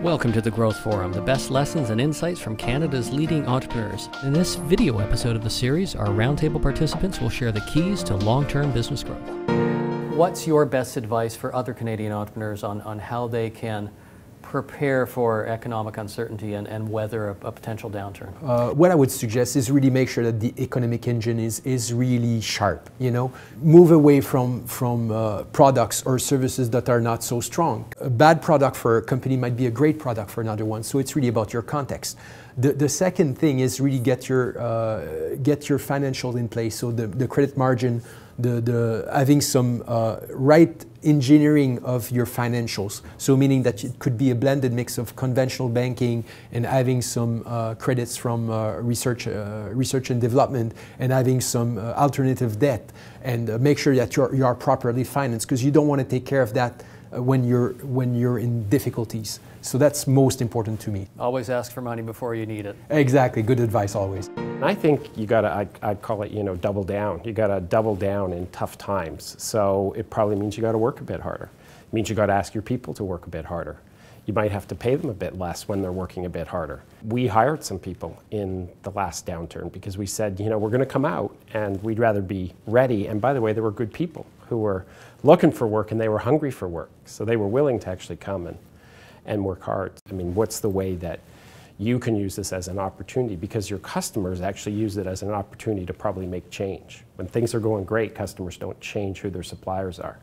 Welcome to the Growth Forum, the best lessons and insights from Canada's leading entrepreneurs. In this video episode of the series, our roundtable participants will share the keys to long-term business growth. What's your best advice for other Canadian entrepreneurs on how they can prepare for economic uncertainty and weather a potential downturn? What I would suggest is really make sure that the economic engine is really sharp. You know, move away from products or services that are not so strong. A bad product for a company might be a great product for another one. So it's really about your context. The second thing is really get your financials in place. So the credit margin, having some right engineering of your financials. So meaning that it could be a blended mix of conventional banking and having some credits from research and development and having some alternative debt, and make sure that you are properly financed, because you don't want to take care of that when you're in difficulties. So that's most important to me. Always ask for money before you need it. Exactly, good advice always. I think you gotta, I'd call it, double down. You gotta double down in tough times. So it probably means you gotta work a bit harder. It means you gotta ask your people to work a bit harder. You might have to pay them a bit less when they're working a bit harder. We hired some people in the last downturn because we said, we're gonna come out and we'd rather be ready. And by the way, they were good people who were looking for work and they were hungry for work. So they were willing to actually come and work hard. I mean, what's the way that you can use this as an opportunity? Because your customers actually use it as an opportunity to probably make change. When things are going great, customers don't change who their suppliers are.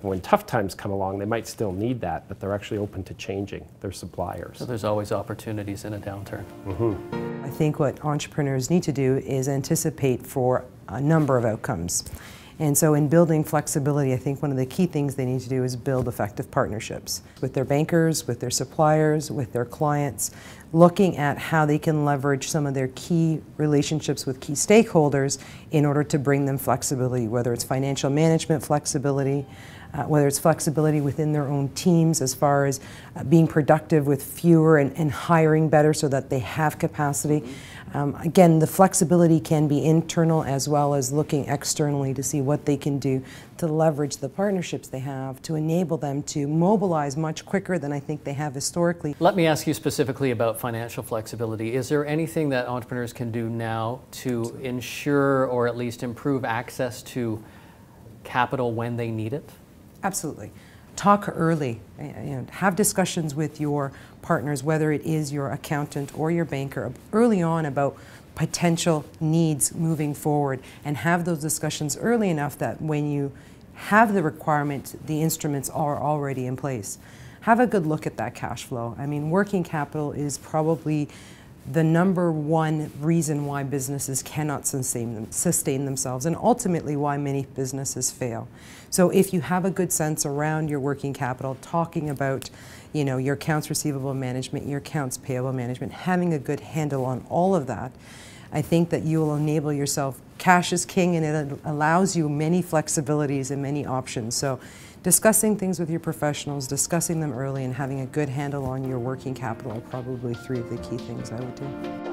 When tough times come along, they might still need that, but they're actually open to changing their suppliers. So there's always opportunities in a downturn. I think what entrepreneurs need to do is anticipate for a number of outcomes. And so in building flexibility, I think one of the key things they need to do is build effective partnerships with their bankers, with their suppliers, with their clients, looking at how they can leverage some of their key relationships with key stakeholders in order to bring them flexibility, whether it's financial management flexibility, whether it's flexibility within their own teams as far as being productive with fewer and hiring better so that they have capacity. Again, the flexibility can be internal as well as looking externally to see what they can do to leverage the partnerships they have to enable them to mobilize much quicker than I think they have historically. Let me ask you specifically about financial flexibility. Is there anything that entrepreneurs can do now to ensure or at least improve access to capital when they need it? Absolutely. Talk early, have discussions with your partners, whether it is your accountant or your banker, early on about potential needs moving forward, and have those discussions early enough that when you have the requirement, the instruments are already in place. Have a good look at that cash flow. I mean, working capital is probably the number one reason why businesses cannot sustain themselves, and ultimately why many businesses fail. So if you have a good sense around your working capital, talking about your accounts receivable management, your accounts payable management, having a good handle on all of that, I think that you will enable yourself. Cash is king, and it allows you many flexibilities and many options. So discussing things with your professionals, discussing them early, and having a good handle on your working capital are probably three of the key things I would do.